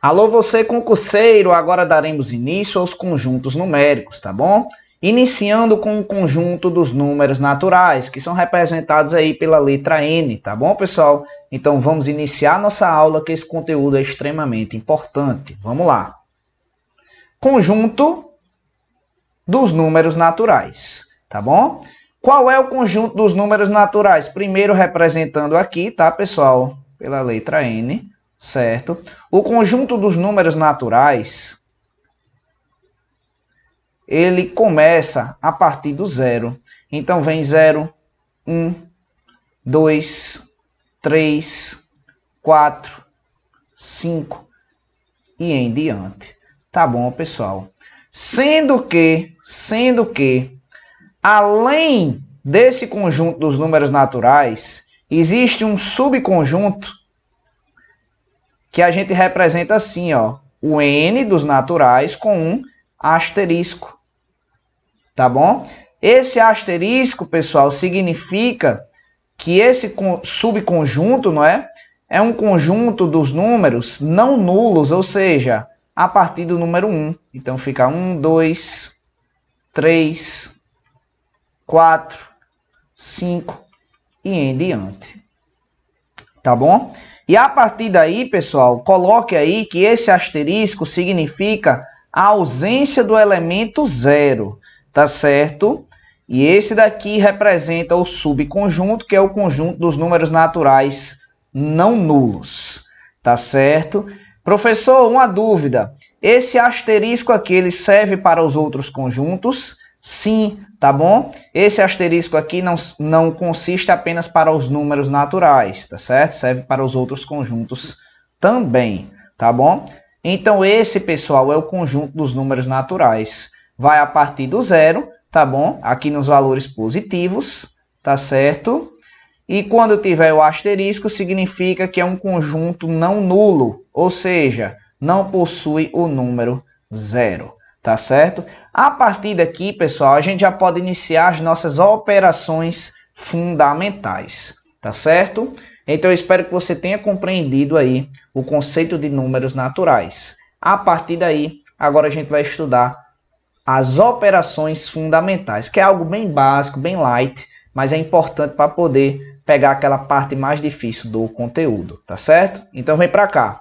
Alô, você concurseiro, agora daremos início aos conjuntos numéricos, tá bom? Iniciando com o conjunto dos números naturais, que são representados aí pela letra N, tá bom, pessoal? Então vamos iniciar nossa aula, que esse conteúdo é extremamente importante. Vamos lá. Conjunto dos números naturais, tá bom? Qual é o conjunto dos números naturais? Primeiro representando aqui, tá, pessoal? Pela letra N. Certo? O conjunto dos números naturais, ele começa a partir do zero. Então, vem 0, 1, 2, 3, 4, 5 e em diante. Tá bom, pessoal? Sendo que, além desse conjunto dos números naturais, existe um subconjunto que a gente representa assim, ó, o N dos naturais com um asterisco, tá bom? Esse asterisco, pessoal, significa que esse subconjunto, não é? É um conjunto dos números não nulos, ou seja, a partir do número 1. Então fica 1, 2, 3, 4, 5 e em diante. Tá bom? E a partir daí, pessoal, coloque aí que esse asterisco significa a ausência do elemento zero, tá certo? E esse daqui representa o subconjunto, que é o conjunto dos números naturais não nulos, tá certo? Professor, uma dúvida. Esse asterisco aqui, ele serve para os outros conjuntos? Sim, tá bom? Esse asterisco aqui não consiste apenas para os números naturais, tá certo? Serve para os outros conjuntos também, tá bom? Então esse, pessoal, é o conjunto dos números naturais. Vai a partir do zero, tá bom? Aqui nos valores positivos, tá certo? E quando tiver o asterisco, significa que é um conjunto não nulo, ou seja, não possui o número zero. Tá certo? A partir daqui, pessoal, a gente já pode iniciar as nossas operações fundamentais. Tá certo? Então, eu espero que você tenha compreendido aí o conceito de números naturais. A partir daí, agora a gente vai estudar as operações fundamentais, que é algo bem básico, bem light, mas é importante para poder pegar aquela parte mais difícil do conteúdo. Tá certo? Então, vem para cá.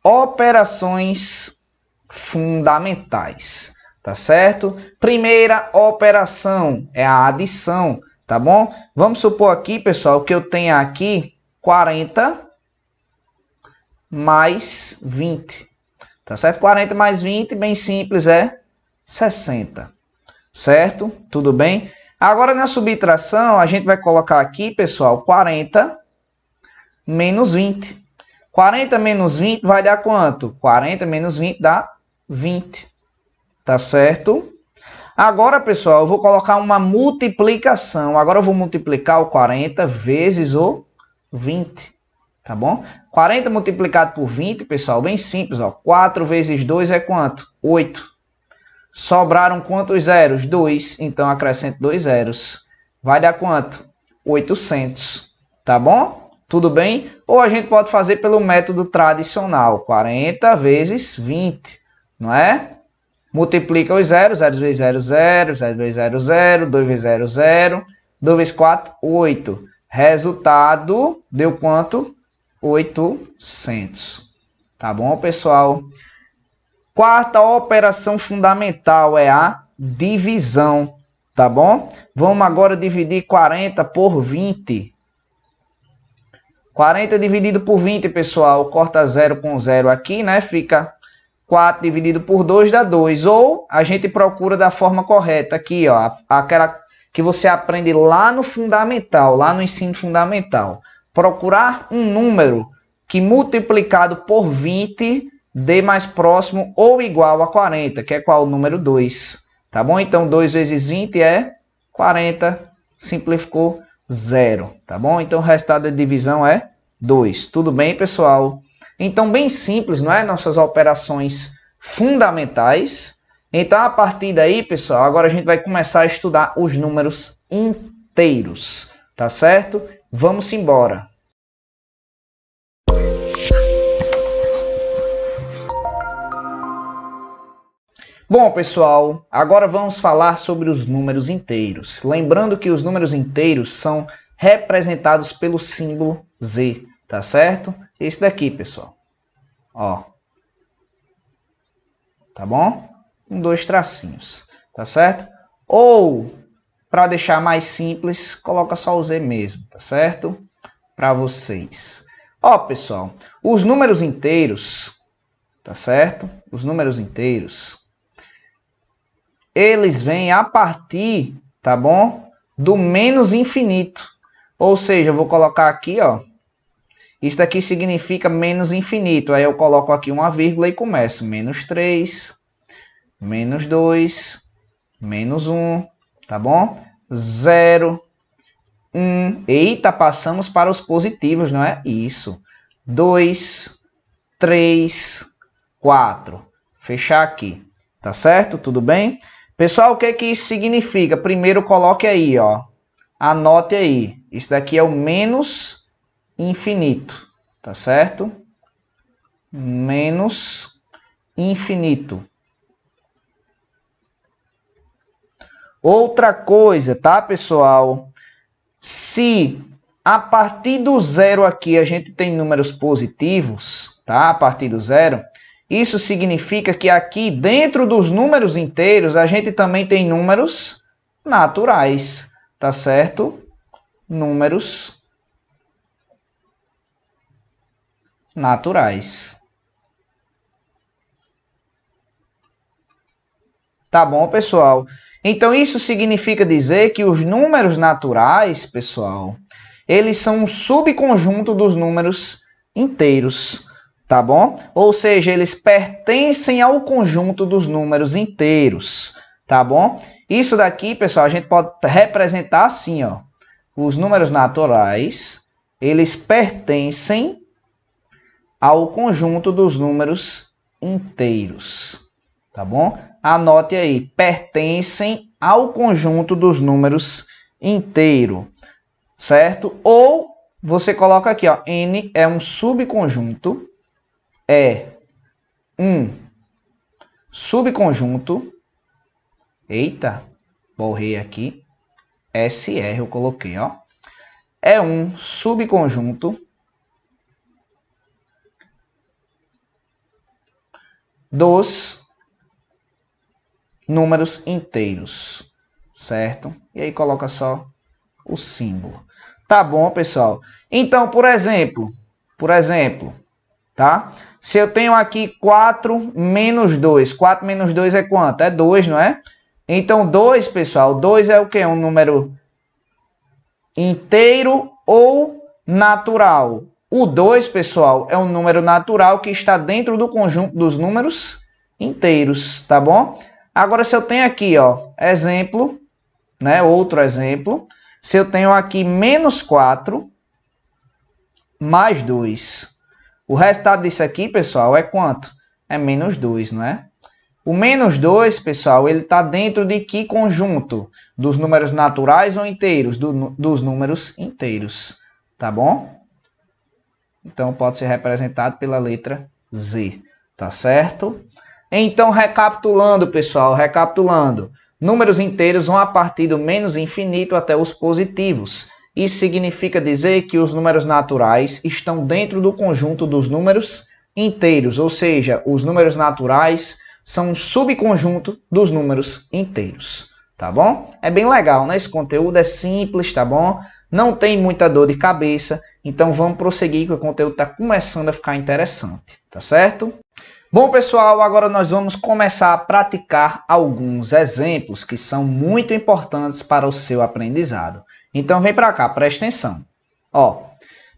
Operações fundamentais, tá certo? Primeira operação é a adição, tá bom? Vamos supor aqui, pessoal, que eu tenha aqui 40 mais 20, tá certo? 40 mais 20, bem simples, é 60, certo? Tudo bem? Agora, na subtração, a gente vai colocar aqui, pessoal, 40 menos 20. 40 menos 20 vai dar quanto? 40 menos 20 dá 20. Tá certo? Agora, pessoal, eu vou colocar uma multiplicação. Agora eu vou multiplicar o 40 vezes o 20. Tá bom? 40 multiplicado por 20, pessoal, bem simples. Ó. 4 vezes 2 é quanto? 8. Sobraram quantos zeros? 2. Então, acrescento 2 zeros. Vai dar quanto? 800. Tá bom? Tudo bem? Ou a gente pode fazer pelo método tradicional. 40 vezes 20, não é? Multiplica os zeros. 0 vezes 0, 0. 0 vezes 0, 0. 2 vezes 0, 0. 2 vezes 4, 8. Resultado, deu quanto? 800. Tá bom, pessoal? Quarta operação fundamental é a divisão. Tá bom? Vamos agora dividir 40 por 20. 40 dividido por 20, pessoal, corta 0 com 0 aqui, né? Fica 4 dividido por 2 dá 2. Ou a gente procura da forma correta aqui, ó, aquela que você aprende lá no fundamental, lá no ensino fundamental. Procurar um número que multiplicado por 20 dê mais próximo ou igual a 40, que é qual? O número 2. Tá bom? Então 2 vezes 20 é 40, simplificou 0, tá bom? Então o resultado da divisão é 2. Tudo bem, pessoal? Então, bem simples, não é? Nossas operações fundamentais. Então, a partir daí, pessoal, agora a gente vai começar a estudar os números inteiros, tá certo? Vamos embora. Bom, pessoal, agora vamos falar sobre os números inteiros. Lembrando que os números inteiros são representados pelo símbolo Z, tá certo? Esse daqui, pessoal. Ó. Tá bom? Com 2 tracinhos, tá certo? Ou, para deixar mais simples, coloca só o Z mesmo, tá certo? Para vocês. Ó, pessoal, os números inteiros, tá certo? Os números inteiros, eles vêm a partir, tá bom? Do menos infinito. Ou seja, eu vou colocar aqui, ó. Isso daqui significa menos infinito. Aí eu coloco aqui uma vírgula e começo. Menos 3, menos 2, menos 1, tá bom? 0, 1. Eita, passamos para os positivos, não é? Isso. 2, 3, 4. Fechar aqui. Tá certo? Tudo bem? Pessoal, o que é que isso significa? Primeiro coloque aí, ó. Anote aí. Isso daqui é o menos infinito. Tá certo? Menos infinito. Outra coisa, tá, pessoal? Se a partir do zero aqui a gente tem números positivos, tá? A partir do zero, isso significa que aqui dentro dos números inteiros a gente também tem números naturais, tá certo? Números naturais. Tá bom, pessoal? Então isso significa dizer que os números naturais, pessoal, eles são um subconjunto dos números inteiros, tá bom? Ou seja, eles pertencem ao conjunto dos números inteiros, tá bom? Isso daqui, pessoal, a gente pode representar assim, ó. Os números naturais, eles pertencem ao conjunto dos números inteiros, tá bom? Anote aí, pertencem ao conjunto dos números inteiro, certo? Ou você coloca aqui, ó, N é um subconjunto, eita, borrei aqui, SR eu coloquei, ó, é um subconjunto dos números inteiros, certo? E aí coloca só o símbolo. Tá bom, pessoal? Então, por exemplo, tá? Se eu tenho aqui 4 menos 2, 4 menos 2 é quanto? É 2, não é? Então, 2, pessoal, 2 é o quê? Um número inteiro ou natural? O 2, pessoal, é um número natural que está dentro do conjunto dos números inteiros, tá bom? Agora, se eu tenho aqui, ó, exemplo, né? Outro exemplo. Se eu tenho aqui menos 4 mais 2. O resultado disso aqui, pessoal, é quanto? É menos 2, não é? O menos 2, pessoal, ele está dentro de que conjunto? Dos números naturais ou inteiros? Dos números inteiros, tá bom? Então, pode ser representado pela letra Z, tá certo? Então, recapitulando, pessoal, números inteiros vão a partir do menos infinito até os positivos. Isso significa dizer que os números naturais estão dentro do conjunto dos números inteiros, ou seja, os números naturais são um subconjunto dos números inteiros, tá bom? É bem legal, né? Esse conteúdo é simples, tá bom? Não tem muita dor de cabeça, então vamos prosseguir que o conteúdo está começando a ficar interessante, tá certo? Bom, pessoal, agora nós vamos começar a praticar alguns exemplos que são muito importantes para o seu aprendizado. Então, vem para cá, presta atenção. Ó,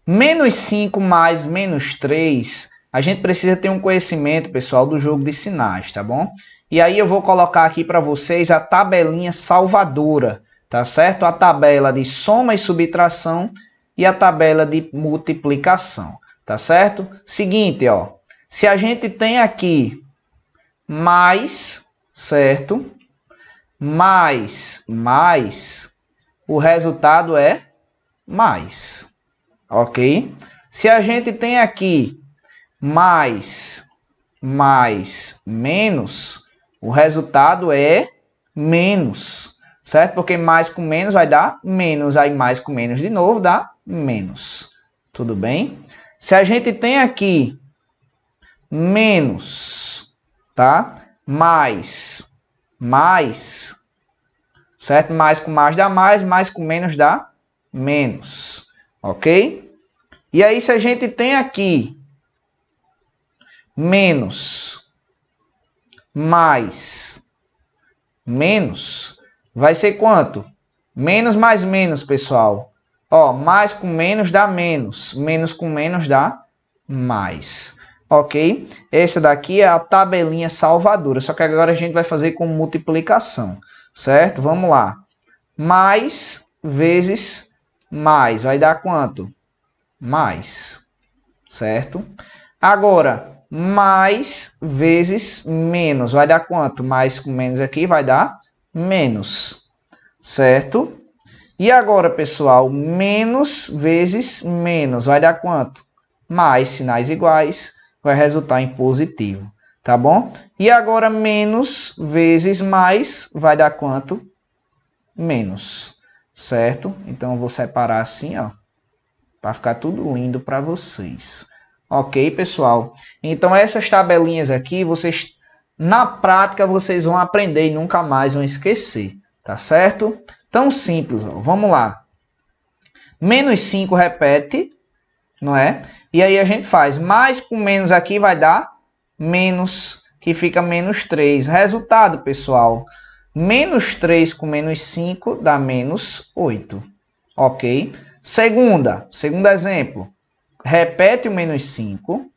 menos 5 mais menos 3, a gente precisa ter um conhecimento, pessoal, do jogo de sinais, tá bom? E aí eu vou colocar aqui para vocês a tabelinha salvadora, tá certo? A tabela de soma e subtração e a tabela de multiplicação, tá certo? Seguinte, ó. Se a gente tem aqui mais, certo? Mais, o resultado é mais, ok? Se a gente tem aqui mais, menos, O resultado é menos, certo? Porque mais com menos vai dar menos. Aí mais com menos de novo dá menos. Tudo bem? Se a gente tem aqui menos, tá? Mais, certo? Mais com mais dá mais com menos dá menos, ok? E aí se a gente tem aqui menos, mais, menos, vai ser quanto? Menos mais menos, pessoal. Ó, mais com menos dá menos com menos dá mais. Ok? Essa daqui é a tabelinha salvadora, só que agora a gente vai fazer com multiplicação, certo? Vamos lá. Mais vezes mais, vai dar quanto? Mais, certo? Agora, mais vezes menos, vai dar quanto? Mais com menos aqui vai dar menos, certo? E agora, pessoal, menos vezes menos, vai dar quanto? Mais, sinais iguais, vai resultar em positivo, tá bom? E agora, menos vezes mais, vai dar quanto? Menos, certo? Então, eu vou separar assim, ó, para ficar tudo lindo para vocês. Ok, pessoal? Então, essas tabelinhas aqui, vocês, na prática, vocês vão aprender e nunca mais vão esquecer, tá certo? Tão simples, ó. Vamos lá. Menos 5 repete, não é? E aí a gente faz mais com menos aqui vai dar menos, que fica menos 3. Resultado, pessoal, menos 3 com menos 5 dá menos 8. Ok? Segundo exemplo. Repete o menos 5.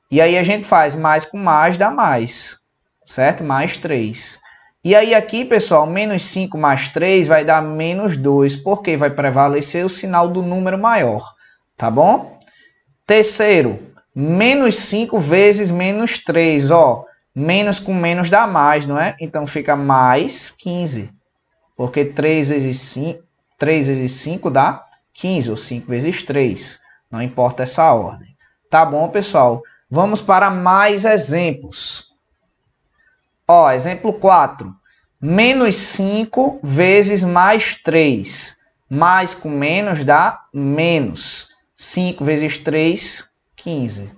E aí a gente faz mais com mais dá mais. Certo? Mais 3. E aí aqui, pessoal, menos 5 mais 3 vai dar menos 2. Porque vai prevalecer o sinal do número maior. Tá bom? Terceiro, menos 5 vezes menos 3. Ó, menos com menos dá mais, não é? Então fica mais 15. Porque 3 vezes 5 dá 15, ou 5 vezes 3. Não importa essa ordem. Tá bom, pessoal? Vamos para mais exemplos. Ó, exemplo 4. Menos 5 vezes mais 3. Mais com menos dá menos. 5 vezes 3, 15.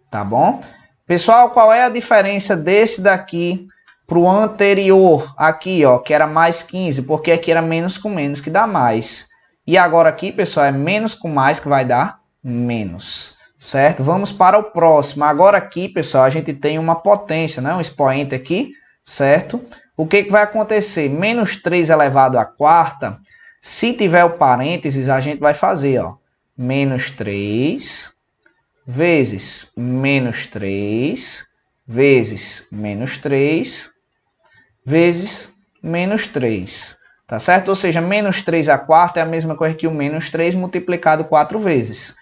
Tá bom? Pessoal, qual é a diferença desse daqui para o anterior? Aqui, ó, que era mais 15, porque aqui era menos com menos, que dá mais. E agora aqui, pessoal, é menos com mais, que vai dar menos. Certo? Vamos para o próximo. Agora aqui, pessoal, a gente tem uma potência, né? Um expoente aqui, certo? O que vai acontecer? Menos 3 elevado à quarta, se tiver o parênteses, a gente vai fazer, ó. Menos 3 vezes menos 3 vezes menos 3 vezes menos 3. Tá certo? Ou seja, menos 3 à quarta é a mesma coisa que o menos 3 multiplicado 4 vezes.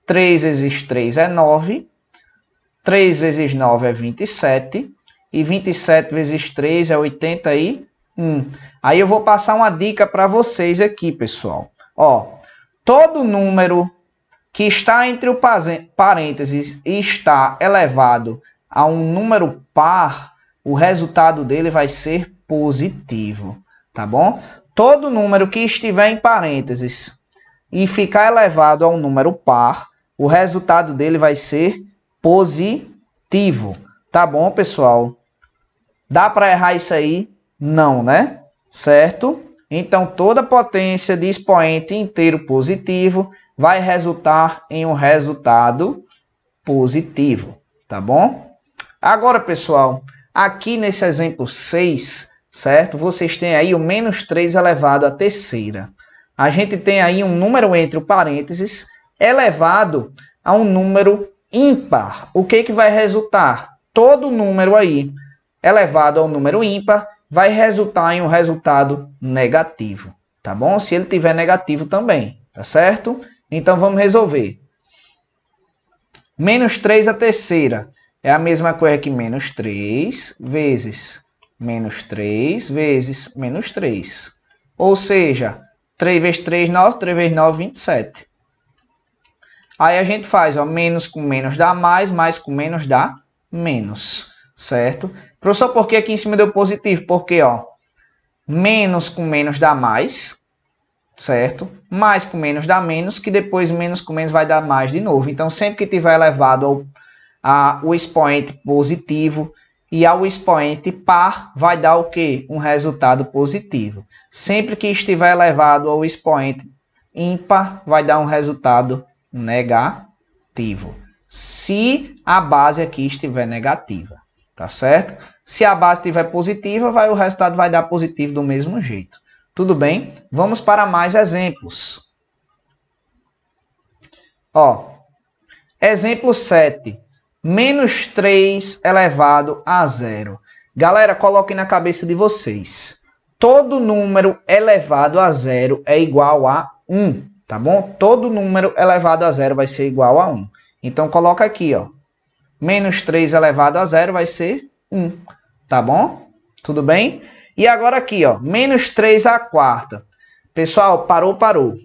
3 vezes 3 é 9. 3 vezes 9 é 27. E 27 vezes 3 é 81. Aí eu vou passar uma dica para vocês aqui, pessoal. Ó. Todo número que está entre o parênteses e está elevado a um número par, o resultado dele vai ser positivo, tá bom? Todo número que estiver em parênteses e ficar elevado a um número par, o resultado dele vai ser positivo, tá bom, pessoal? Dá para errar isso aí? Não, né? Certo? Então, toda potência de expoente inteiro positivo vai resultar em um resultado positivo, tá bom? Agora, pessoal, aqui nesse exemplo 6, certo? Vocês têm aí o menos 3 elevado à terceira. A gente tem aí um número entre o parênteses elevado a um número ímpar. O que vai resultar? Todo número aí elevado ao número ímpar vai resultar em um resultado negativo, tá bom? Se ele tiver negativo também, tá certo? Então vamos resolver. Menos 3 à terceira é a mesma coisa que menos 3 vezes menos 3 vezes menos 3. Ou seja, 3 vezes 3, 9, 3 vezes 9, 27. Aí a gente faz, ó, menos com menos dá mais com menos dá menos, certo? Professor, por que aqui em cima deu positivo? Porque, ó, menos com menos dá mais, certo? Mais com menos dá menos, que depois menos com menos vai dar mais de novo. Então, sempre que tiver elevado ao expoente positivo e ao expoente par, vai dar o quê? Um resultado positivo. Sempre que estiver elevado ao expoente ímpar, vai dar um resultado negativo. Se a base aqui estiver negativa, tá certo? Se a base estiver positiva, o resultado vai dar positivo do mesmo jeito. Tudo bem? Vamos para mais exemplos. Ó, exemplo 7. Menos 3 elevado a 0. Galera, coloquem na cabeça de vocês. Todo número elevado a 0 é igual a 1, tá bom? Todo número elevado a 0 vai ser igual a 1. Então, coloca aqui, ó. Menos 3 elevado a 0 vai ser 1, tá bom? Tudo bem? E agora aqui, ó, menos 3 à quarta. Pessoal, parou.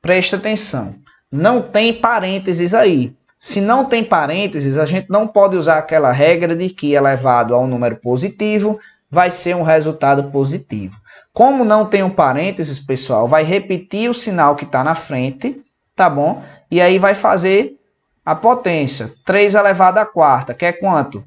Presta atenção. Não tem parênteses aí. Se não tem parênteses, a gente não pode usar aquela regra de que elevado a um número positivo vai ser um resultado positivo. Como não tem um parênteses, pessoal, vai repetir o sinal que está na frente, tá bom? E aí vai fazer a potência. 3 elevado à quarta, que é quanto?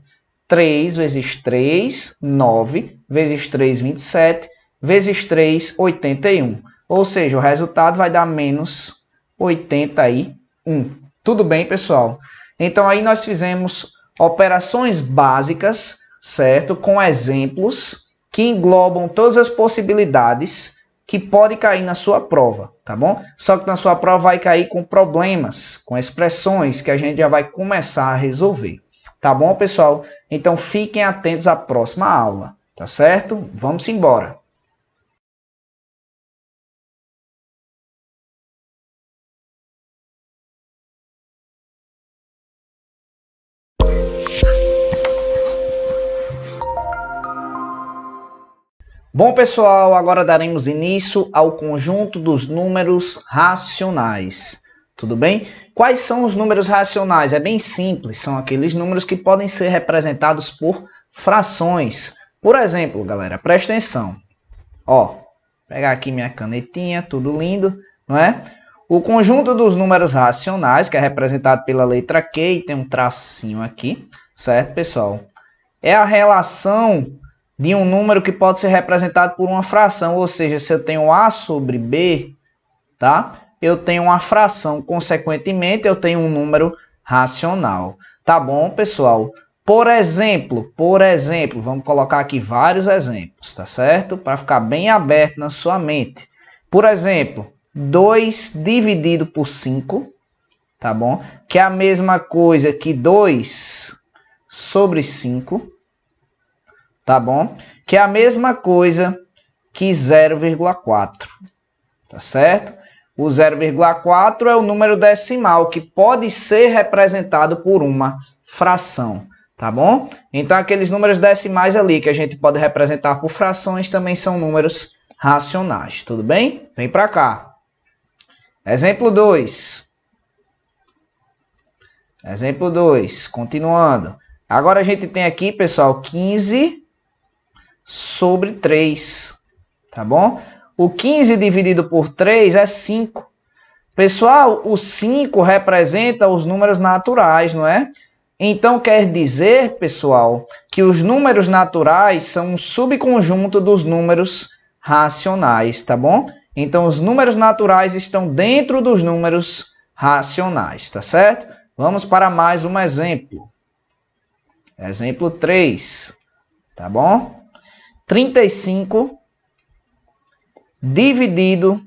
3 vezes 3, 9, vezes 3, 27, vezes 3, 81. Ou seja, o resultado vai dar menos 81. Tudo bem, pessoal? Então, aí nós fizemos operações básicas, certo? Com exemplos que englobam todas as possibilidades que pode cair na sua prova, tá bom? Só que na sua prova vai cair com problemas, com expressões que a gente já vai começar a resolver. Tá bom, pessoal? Então fiquem atentos à próxima aula, tá certo? Vamos embora. Bom, pessoal, agora daremos início ao conjunto dos números racionais. Tudo bem? Quais são os números racionais? É bem simples, são aqueles números que podem ser representados por frações. Por exemplo, galera, presta atenção. Ó, pegar aqui minha canetinha, tudo lindo, não é? O conjunto dos números racionais, que é representado pela letra Q, e tem um tracinho aqui, certo, pessoal? É a relação de um número que pode ser representado por uma fração, ou seja, se eu tenho A sobre B, tá? Eu tenho uma fração, consequentemente eu tenho um número racional. Tá bom, pessoal? Por exemplo, vamos colocar aqui vários exemplos, tá certo? Para ficar bem aberto na sua mente. Por exemplo, 2 dividido por 5, tá bom? Que é a mesma coisa que 2 sobre 5, tá bom? Que é a mesma coisa que 0,4, tá certo? O 0,4 é o número decimal que pode ser representado por uma fração, tá bom? Então, aqueles números decimais ali que a gente pode representar por frações também são números racionais, tudo bem? Vem para cá. Exemplo 2. Exemplo 2, continuando. Agora a gente tem aqui, pessoal, 15 sobre 3, tá bom? O 15 dividido por 3 é 5. Pessoal, o 5 representa os números naturais, não é? Então, quer dizer, pessoal, que os números naturais são um subconjunto dos números racionais, tá bom? Então, os números naturais estão dentro dos números racionais, tá certo? Vamos para mais um exemplo. Exemplo 3, tá bom? 35 dividido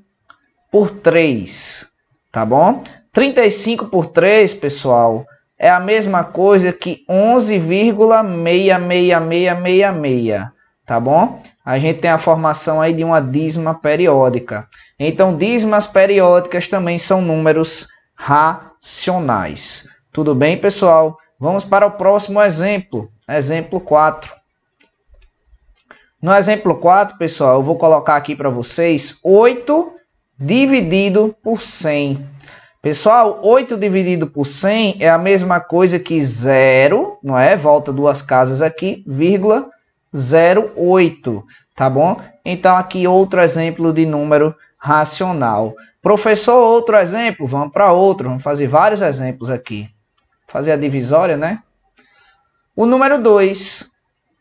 por 3, tá bom? 35 por 3, pessoal, é a mesma coisa que 11,66666, tá bom? A gente tem a formação aí de uma dízima periódica. Então, dízimas periódicas também são números racionais. Tudo bem, pessoal? Vamos para o próximo exemplo. Exemplo 4. No exemplo 4, pessoal, eu vou colocar aqui para vocês 8 dividido por 100. Pessoal, 8 dividido por 100 é a mesma coisa que 0, não é? Volta duas casas aqui, vírgula 0,8, tá bom? Então aqui outro exemplo de número racional. Professor, outro exemplo? Vamos para outro, vamos fazer vários exemplos aqui. Fazer a divisória, né? O número 2.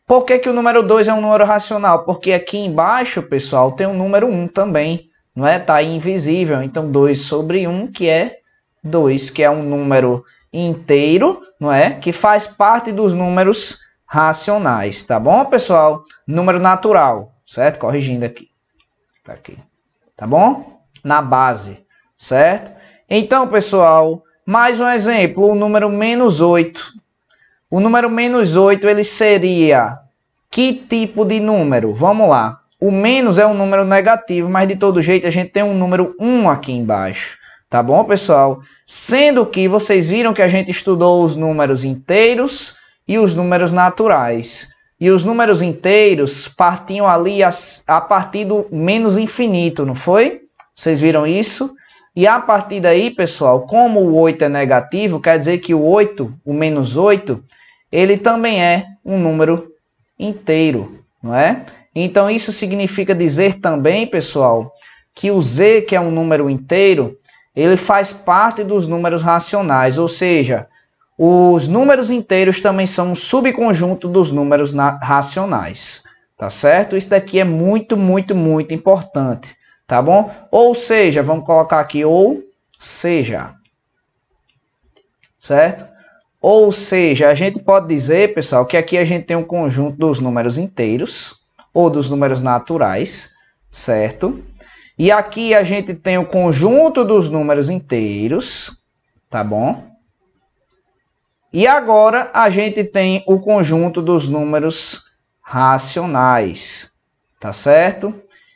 Por que o número 2 é um número racional? Porque aqui embaixo, pessoal, tem o número 1 também, não é? Tá aí invisível, então 2 sobre 1, que é 2, que é um número inteiro, não é? Que faz parte dos números racionais, tá bom, pessoal? Número natural, certo? Corrigindo aqui. Tá aqui. Tá bom? Na base, certo? Então, pessoal, mais um exemplo, o número menos 8. O número menos 8, ele seria que tipo de número? Vamos lá. O menos é um número negativo, mas de todo jeito a gente tem um número 1 aqui embaixo. Tá bom, pessoal? Sendo que vocês viram que a gente estudou os números inteiros e os números naturais. E os números inteiros partiam ali a partir do menos infinito, não foi? Vocês viram isso? E a partir daí, pessoal, como o 8 é negativo, quer dizer que o 8, o menos 8, ele também é um número inteiro, não é? Então isso significa dizer também, pessoal, que o z, que é um número inteiro, ele faz parte dos números racionais, ou seja, os números inteiros também são um subconjunto dos números racionais, tá certo? Isso daqui é muito, muito, muito importante, tá bom? Ou seja, vamos colocar aqui ou seja, certo? Ou seja, a gente pode dizer, pessoal, que aqui a gente tem um conjunto dos números inteiros ou dos números naturais, certo? E aqui a gente tem o conjunto dos números inteiros, tá bom? E agora a gente tem o conjunto dos números racionais, tá certo?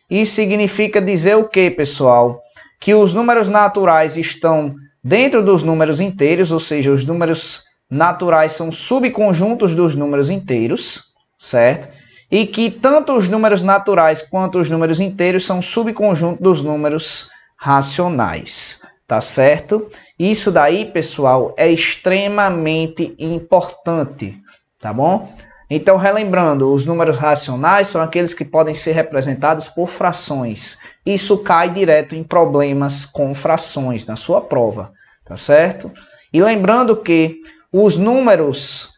Isso significa dizer o quê, pessoal? Que os números naturais estão dentro dos números inteiros, ou seja, os números naturais são subconjuntos dos números inteiros, certo? E que tanto os números naturais quanto os números inteiros são subconjuntos dos números racionais, tá certo? Isso daí, pessoal, é extremamente importante, tá bom? Então, relembrando, os números racionais são aqueles que podem ser representados por frações. Isso cai direto em problemas com frações na sua prova, tá certo? E lembrando que os números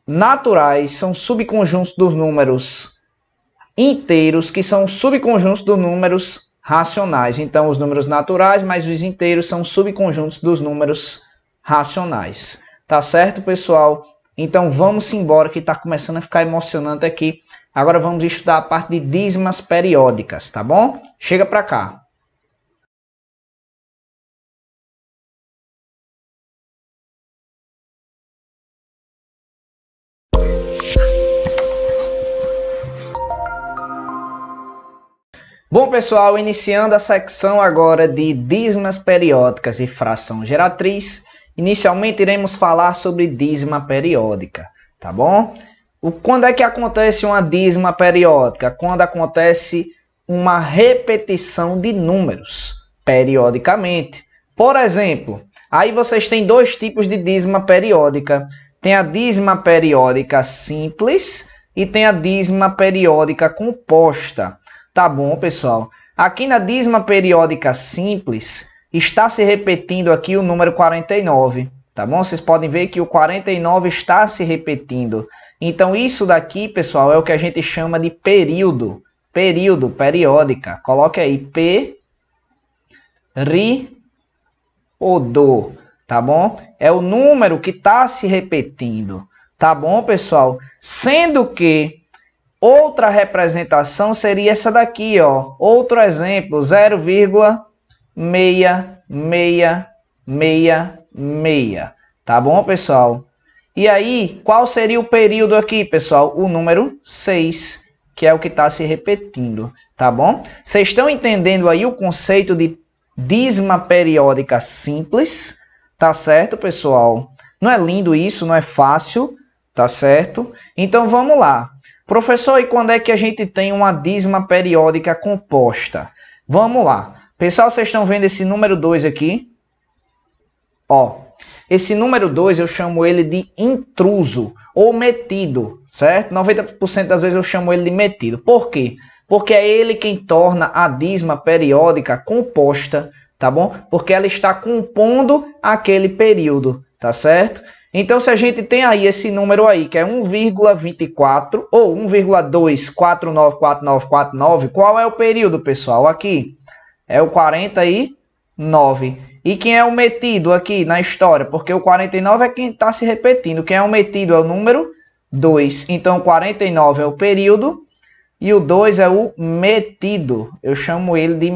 naturais são subconjuntos dos números inteiros, que são subconjuntos dos números racionais. Então, os números naturais mais os inteiros são subconjuntos dos números racionais. Tá certo, pessoal? Então, vamos embora, que está começando a ficar emocionante aqui. Agora vamos estudar a parte de dízimas periódicas, tá bom? Chega para cá. Bom, pessoal, iniciando a secção agora de dízimas periódicas e fração geratriz, inicialmente iremos falar sobre dízima periódica, tá bom? Quando é que acontece uma dízima periódica? Quando acontece uma repetição de números, periodicamente. Por exemplo, aí vocês têm dois tipos de dízima periódica. Tem a dízima periódica simples e tem a dízima periódica composta. Tá bom, pessoal? Aqui na dízima periódica simples, está se repetindo aqui o número 49, tá bom? Vocês podem ver que o 49 está se repetindo. Então, isso daqui, pessoal, é o que a gente chama de período. Período, periódica. Coloque aí, período, tá bom? É o número que está se repetindo, tá bom, pessoal? Sendo que outra representação seria essa daqui, ó. Outro exemplo, 0,6666. Tá bom, pessoal? E aí, qual seria o período aqui, pessoal? O número 6, que é o que está se repetindo, tá bom? Vocês estão entendendo aí o conceito de dízima periódica simples, tá certo, pessoal? Não é lindo isso, não é fácil, tá certo? Então, vamos lá. Professor, e quando é que a gente tem uma dízima periódica composta? Vamos lá. Pessoal, vocês estão vendo esse número 2 aqui? Ó, esse número 2 eu chamo ele de intruso ou metido, certo? 90% das vezes eu chamo ele de metido. Por quê? Porque é ele quem torna a dízima periódica composta, tá bom? Porque ela está compondo aquele período, tá certo? Então, se a gente tem aí esse número aí, que é 1,24 ou 1,2494949, qual é o período, pessoal? Aqui é o 49. E quem é o metido aqui na história? Porque o 49 é quem está se repetindo. Quem é o metido é o número 2. Então, 49 é o período e o 2 é o metido. Eu chamo ele de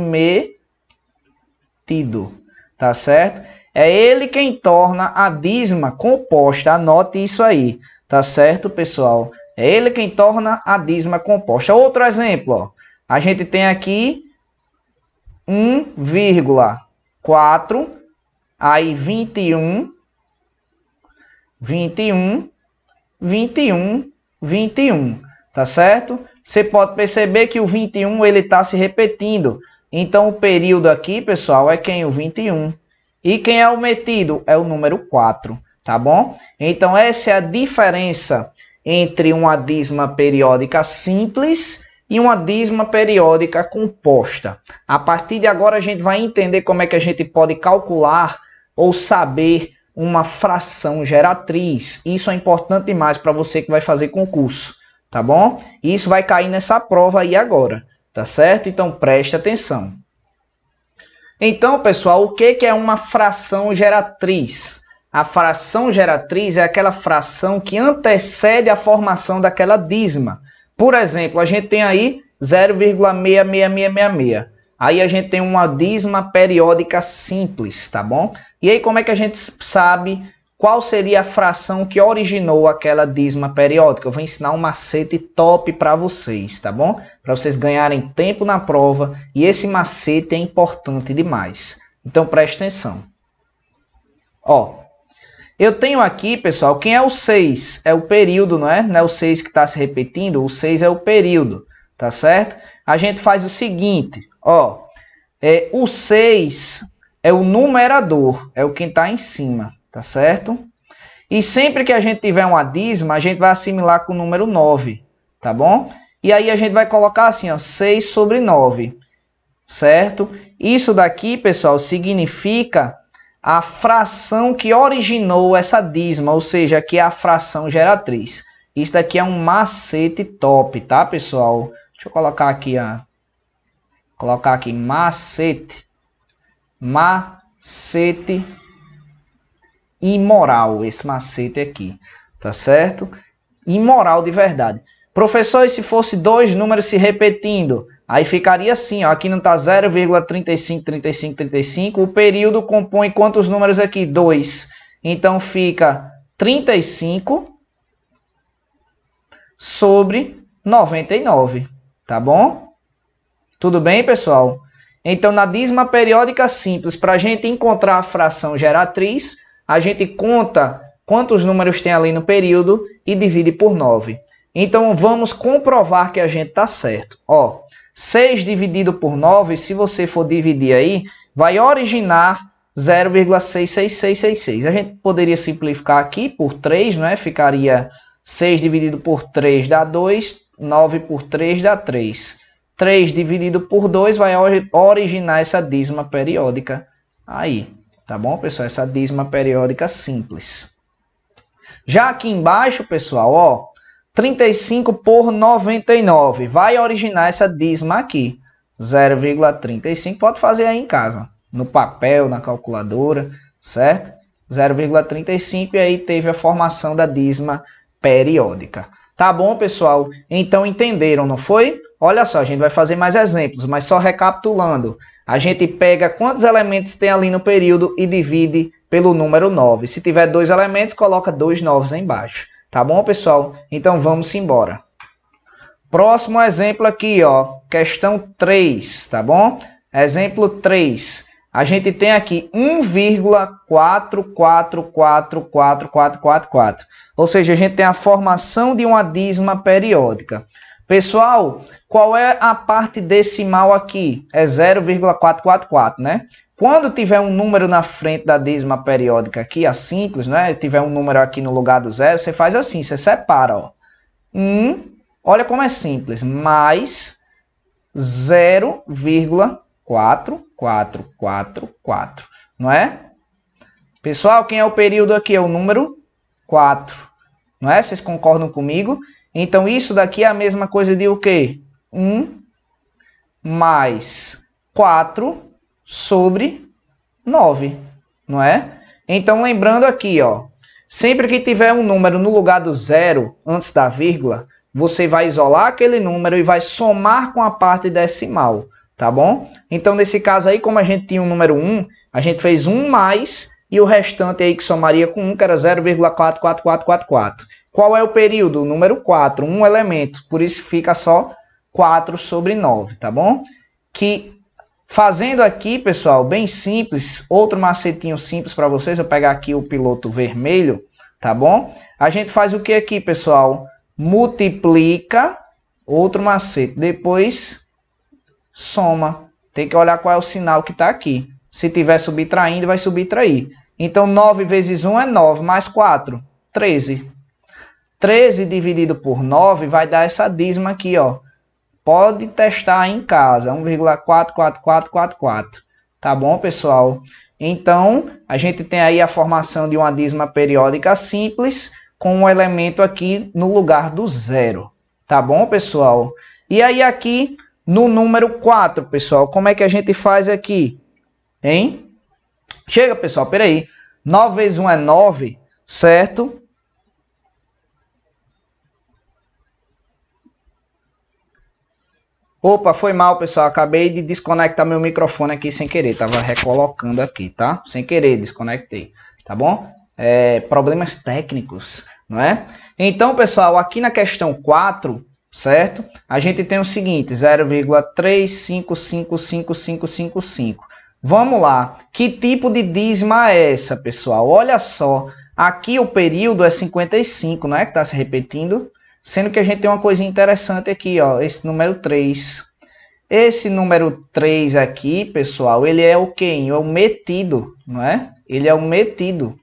metido, tá certo? É ele quem torna a dízima composta. Anote isso aí, tá certo, pessoal? É ele quem torna a dízima composta. Outro exemplo, ó. A gente tem aqui 1,4, aí 21, 21, 21, 21, tá certo? Você pode perceber que o 21 ele está se repetindo. Então o período aqui, pessoal, é quem? O 21. E quem é o metido? É o número 4, tá bom? Então essa é a diferença entre uma dízima periódica simples e uma dízima periódica composta. A partir de agora a gente vai entender como é que a gente pode calcular ou saber uma fração geratriz. Isso é importante demais para você que vai fazer concurso, tá bom? E isso vai cair nessa prova aí agora, tá certo? Então preste atenção. Então, pessoal, o que é uma fração geratriz? A fração geratriz é aquela fração que antecede a formação daquela dízima. Por exemplo, a gente tem aí 0,66666. Aí a gente tem uma dízima periódica simples, tá bom? E aí como é que a gente sabe qual seria a fração que originou aquela dízima periódica? Eu vou ensinar um macete top para vocês, tá bom? Para vocês ganharem tempo na prova. E esse macete é importante demais. Então preste atenção. Ó, eu tenho aqui, pessoal, quem é o 6? É o período, não é? Não é o 6 que está se repetindo, o 6 é o período, tá certo? A gente faz o seguinte, ó, o 6 é o numerador, é o que está em cima, tá certo? E sempre que a gente tiver uma dízima, a gente vai assimilar com o número 9, tá bom? E aí a gente vai colocar assim, ó, 6 sobre 9, certo? Isso daqui, pessoal, significa a fração que originou essa dízima, ou seja, aqui é a fração geratriz. Isso daqui é um macete top, tá, pessoal? Deixa eu colocar aqui, macete. Macete imoral, esse macete aqui, tá certo? Imoral de verdade. Professor, e se fosse dois números se repetindo? Aí ficaria assim, ó, aqui não está 0,353535, o período compõe quantos números aqui? 2. Então fica 35 sobre 99, tá bom? Tudo bem, pessoal? Então na dízima periódica simples, para a gente encontrar a fração geratriz, a gente conta quantos números tem ali no período e divide por 9. Então vamos comprovar que a gente está certo. Ó, 6 dividido por 9, se você for dividir aí, vai originar 0,66666. A gente poderia simplificar aqui por 3, não é? Ficaria 6 dividido por 3 dá 2, 9 por 3 dá 3. 3 dividido por 2 vai originar essa dízima periódica aí. Tá bom, pessoal? Essa dízima periódica simples. Já aqui embaixo, pessoal, ó, 35 por 99 vai originar essa dízima aqui, 0,35, pode fazer aí em casa, no papel, na calculadora, certo? 0,35 e aí teve a formação da dízima periódica. Tá bom, pessoal? Então entenderam, não foi? Olha só, a gente vai fazer mais exemplos, mas só recapitulando. A gente pega quantos elementos tem ali no período e divide pelo número 9. Se tiver 2 elementos, coloca 2 novos embaixo. Tá bom, pessoal? Então vamos embora. Próximo exemplo aqui, ó, questão 3, tá bom? Exemplo 3. A gente tem aqui 1,444444. Ou seja, a gente tem a formação de uma dízima periódica. Pessoal, qual é a parte decimal aqui? É 0,444, né? Quando tiver um número na frente da dízima periódica aqui, a simples, né? Tiver um número aqui no lugar do zero, você faz assim, você separa, ó. Olha como é simples, mais 0,4444, não é? Pessoal, quem é o período aqui? É o número 4, não é? Vocês concordam comigo? Então, isso daqui é a mesma coisa de o quê? 1 mais 4 sobre 9, não é? Então, lembrando aqui, ó, sempre que tiver um número no lugar do zero, antes da vírgula, você vai isolar aquele número e vai somar com a parte decimal, tá bom? Então, nesse caso aí, como a gente tinha um número 1, a gente fez 1 mais e o restante aí que somaria com 1, que era 0,44444. Qual é o período? O número 4, um elemento, por isso fica só 4 sobre 9, tá bom? Que fazendo aqui, pessoal, bem simples, outro macetinho simples para vocês, eu pegar aqui o piloto vermelho, tá bom? A gente faz o que aqui, pessoal? Multiplica, outro macete, depois soma. Tem que olhar qual é o sinal que está aqui. Se tiver subtraindo, vai subtrair. Então, 9 vezes 1 é 9, mais 4, 13. 13 dividido por 9 vai dar essa dízima aqui, ó. Pode testar aí em casa, 1,44444. Tá bom, pessoal? Então, a gente tem aí a formação de uma dízima periódica simples com um elemento aqui no lugar do zero. Tá bom, pessoal? E aí aqui no número 4, pessoal, como é que a gente faz aqui? Hein? Chega, pessoal, peraí. 9 vezes 1 é 9, certo? Opa, foi mal, pessoal. Acabei de desconectar meu microfone aqui sem querer. Tava recolocando aqui, tá? Sem querer, desconectei. Tá bom? Problemas técnicos, não é? Então, pessoal, aqui na questão 4, certo? A gente tem o seguinte, 0,3555555. Vamos lá. Que tipo de dízima é essa, pessoal? Olha só. Aqui o período é 55, não é? Que está se repetindo. Sendo que a gente tem uma coisa interessante aqui, ó, esse número 3. Esse número 3 aqui, pessoal, ele é o quê? É o metido, não é? Ele é o metido.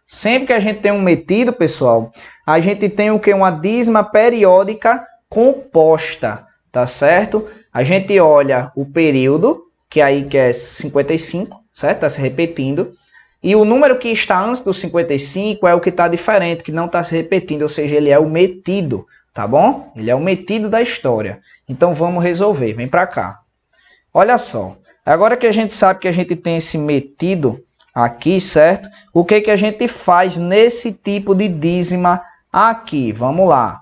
Sempre que a gente tem um metido, pessoal, a gente tem o quê? Uma dízima periódica composta, tá certo? A gente olha o período, que aí que é 55, certo? Tá se repetindo. E o número que está antes do 55 é o que está diferente, que não está se repetindo, ou seja, ele é o metido, tá bom? Ele é o metido da história. Então vamos resolver, vem para cá. Olha só, agora que a gente sabe que a gente tem esse metido aqui, certo? O que que a gente faz nesse tipo de dízima aqui? Vamos lá.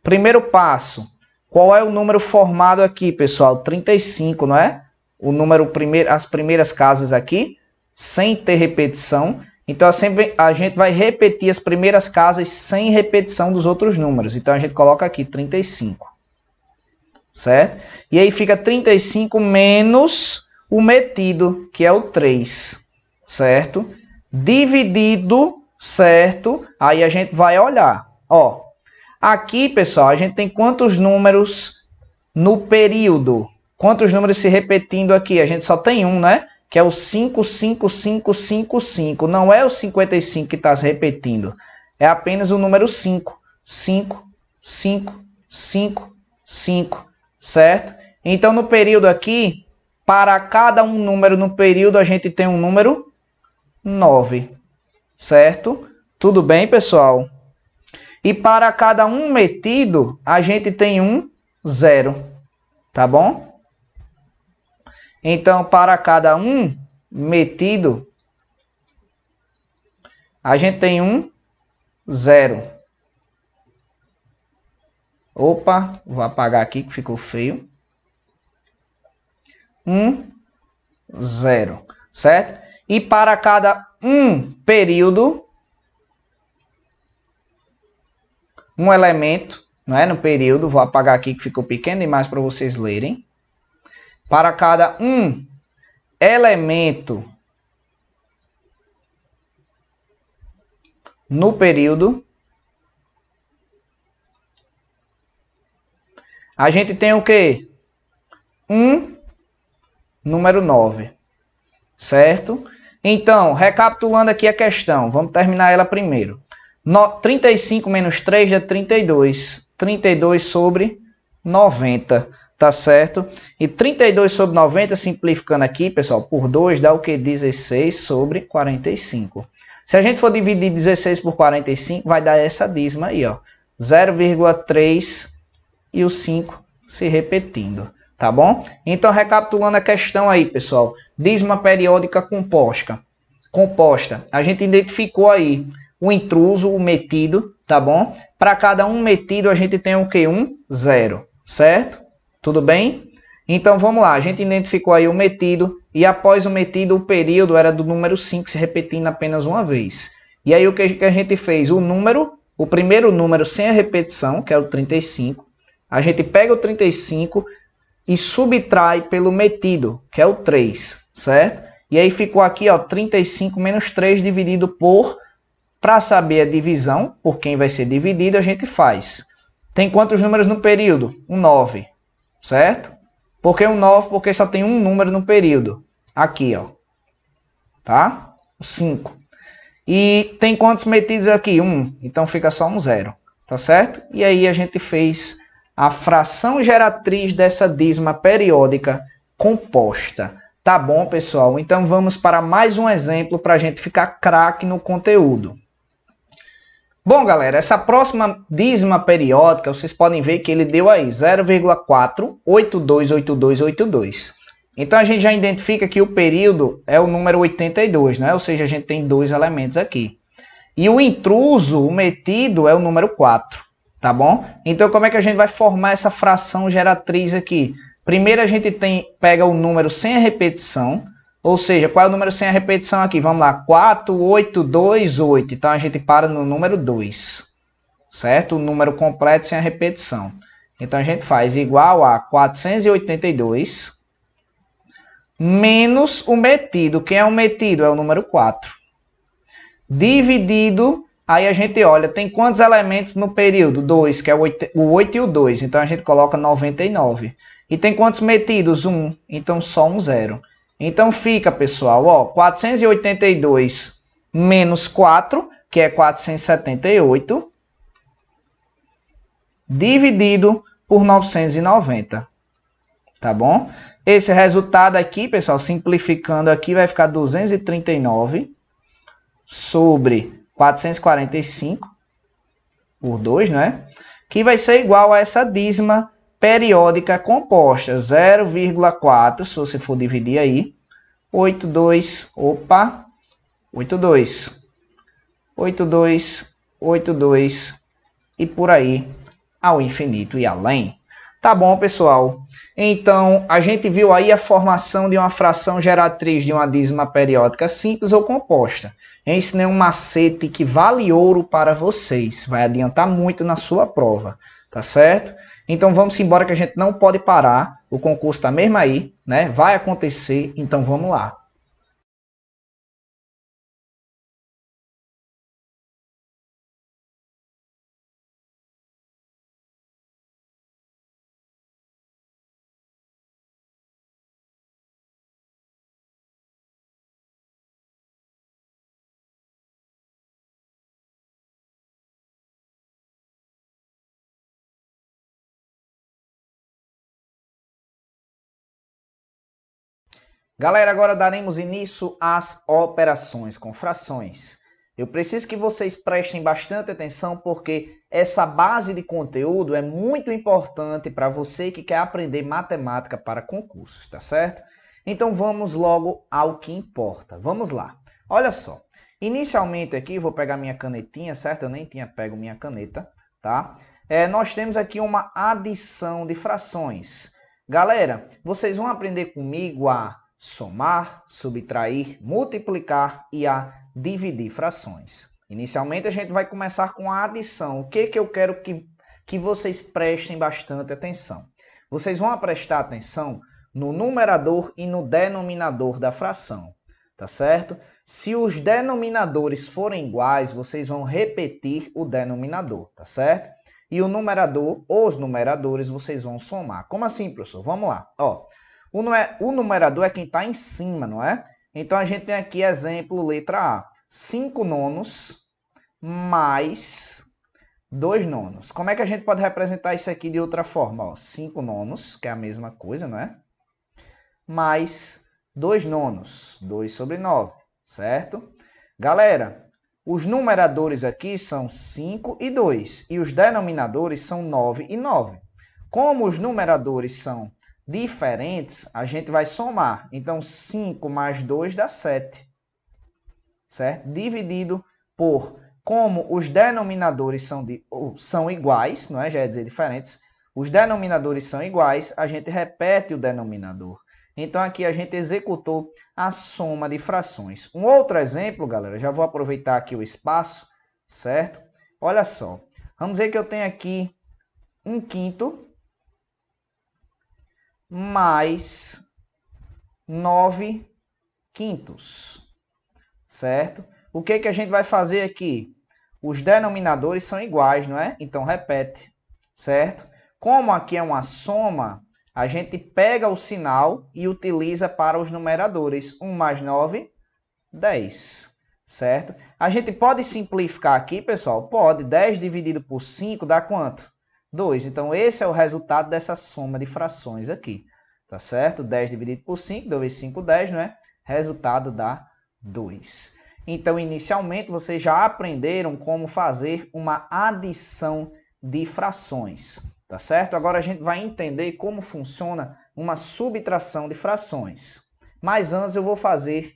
Primeiro passo, qual é o número formado aqui, pessoal? 35, não é? O número as primeiras casas aqui, sem ter repetição. Então, a gente vai repetir as primeiras casas sem repetição dos outros números. Então, a gente coloca aqui 35. Certo? E aí fica 35 menos o metido, que é o 3. Certo? Dividido, certo? Aí a gente vai olhar. Ó, aqui, pessoal, a gente tem quantos números no período? Quantos números se repetindo aqui? A gente só tem um, né? Que é o 55555. Não é o 55 que está se repetindo. É apenas o número 5. 5, 5, 5, 5. Certo? Então, no período aqui, para cada um número no período, a gente tem um número 9. Certo? Tudo bem, pessoal? E para cada um metido, a gente tem um 0. Tá bom? Então, para cada um metido, a gente tem um 0. Opa, vou apagar aqui que ficou feio. 0, certo? E para cada um período, um elemento, não é? No período, vou apagar aqui que ficou pequeno demais para vocês lerem. Para cada um elemento no período, A gente tem o quê? Número 9, certo? Então, recapitulando aqui a questão, vamos terminar ela primeiro. 35 menos 3 dá 32. 32 sobre 90, tá certo? E 32 sobre 90, simplificando aqui, pessoal, por 2 dá o que? 16 sobre 45. Se a gente for dividir 16 por 45, vai dar essa dízima aí, ó. 0,3 e o 5 se repetindo, tá bom? Então, recapitulando a questão aí, pessoal. Dízima periódica composta. A gente identificou aí o intruso, o metido, tá bom? Para cada um metido, a gente tem o quê? 0, certo? Tudo bem? Então, vamos lá. A gente identificou aí o metido e após o metido, o período era do número 5 se repetindo apenas uma vez. E aí, o que a gente fez? O primeiro número sem a repetição, que é o 35. A gente pega o 35 e subtrai pelo metido, que é o 3, certo? E aí ficou aqui, ó, 35 menos 3 dividido por... Para saber a divisão, por quem vai ser dividido, a gente faz. Tem quantos números no período? 9, certo? Por que 9? Porque só tem um número no período. Aqui, ó. Tá? O 5. E tem quantos metidos aqui? 1. Então fica só 0. Tá certo? E aí a gente fez a fração geratriz dessa dízima periódica composta. Tá bom, pessoal? Então vamos para mais um exemplo para a gente ficar craque no conteúdo. Bom, galera, essa próxima dízima periódica, vocês podem ver que ele deu aí 0,4828282. Então a gente já identifica que o período é o número 82, né? Ou seja, a gente tem dois elementos aqui. E o intruso, o metido, é o número 4, tá bom? Então como é que a gente vai formar essa fração geratriz aqui? Primeiro a gente pega o número sem a repetição, ou seja, qual é o número sem a repetição aqui? Vamos lá, 4, 8, 2, 8. Então a gente para no número 2, certo? O número completo sem a repetição. Então a gente faz igual a 482 menos o metido. Quem é o metido? É o número 4. Dividido, aí a gente olha, tem quantos elementos no período? 2, que é o 8 e o 2. Então a gente coloca 99. E tem quantos metidos? 1. Então só um 0. Então fica, pessoal, ó, 482 menos 4, que é 478, dividido por 990. Tá bom? Esse resultado aqui, pessoal, simplificando aqui, vai ficar 239 sobre 445 por 2, né? Que vai ser igual a essa dízima periódica composta, 0,4, se você for dividir aí, 82, 82, 82, 82 e por aí ao infinito e além. Tá bom, pessoal? Então, a gente viu aí a formação de uma fração geratriz de uma dízima periódica simples ou composta. Eu ensinei um macete que vale ouro para vocês, vai adiantar muito na sua prova, tá certo? Então vamos embora que a gente não pode parar, o concurso está mesmo aí, né? Vai acontecer, então vamos lá. Galera, agora daremos início às operações com frações. Eu preciso que vocês prestem bastante atenção porque essa base de conteúdo é muito importante para você que quer aprender matemática para concursos, tá certo? Então vamos logo ao que importa. Vamos lá. Olha só. Inicialmente aqui, vou pegar minha canetinha, certo? Eu nem tinha pego minha caneta, tá? Nós temos aqui uma adição de frações. Galera, vocês vão aprender comigo a somar, subtrair, multiplicar e a dividir frações. Inicialmente a gente vai começar com a adição. O que eu quero que vocês prestem bastante atenção? Vocês vão prestar atenção no numerador e no denominador da fração, tá certo? Se os denominadores forem iguais, vocês vão repetir o denominador, tá certo? e o numerador, os numeradores, vocês vão somar. Como assim, professor? Vamos lá. Ó, o numerador é quem está em cima, não é? Então, a gente tem aqui exemplo, letra A. 5 nonos mais 2 nonos. Como é que a gente pode representar isso aqui de outra forma? Ó, 5 nonos, que é a mesma coisa, não é? Mais 2 nonos, 2 sobre 9, certo? Galera, os numeradores aqui são 5 e 2, e os denominadores são 9 e 9. Como os numeradores são diferentes, a gente vai somar. Então, 5 mais 2 dá 7, certo? Dividido por, como os denominadores são iguais, não é? Já ia dizer diferentes, os denominadores são iguais, a gente repete o denominador. Então, aqui a gente executou a soma de frações. Um outro exemplo, galera, já vou aproveitar aqui o espaço, certo? Olha só, vamos dizer que eu tenho aqui 1/5 mais 9/5, certo? O que que a gente vai fazer aqui? Os denominadores são iguais, não é? Então, repete, certo? Como aqui é uma soma, a gente pega o sinal e utiliza para os numeradores. 1 mais 9, 10, certo? A gente pode simplificar aqui, pessoal? Pode. 10 dividido por 5 dá quanto? 2. Então, esse é o resultado dessa soma de frações aqui, tá certo? 10 dividido por 5, 2 vezes 5, 10, não é? Resultado dá 2. Então, inicialmente, vocês já aprenderam como fazer uma adição de frações, tá certo? Agora a gente vai entender como funciona uma subtração de frações. Mas antes eu vou fazer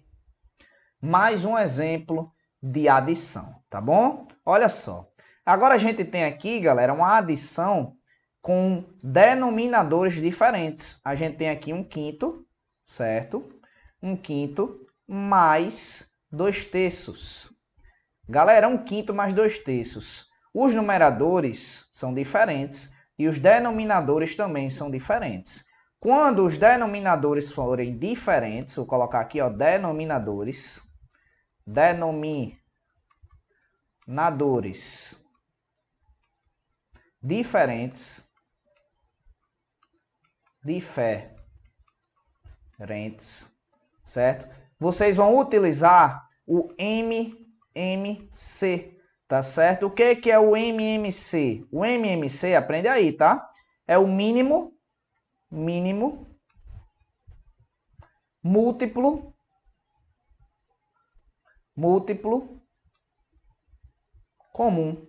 mais um exemplo de adição, tá bom? Olha só. Agora a gente tem aqui, galera, uma adição com denominadores diferentes. A gente tem aqui 1/5, certo? 1/5 mais 2/3. Galera, 1/5 mais 2/3. Os numeradores são diferentes e os denominadores também são diferentes. Quando os denominadores forem diferentes, vou colocar aqui, ó, denominadores diferentes, certo? Vocês vão utilizar o MMC, tá certo? O que que é o MMC? O MMC, aprende aí, tá? É o mínimo, múltiplo comum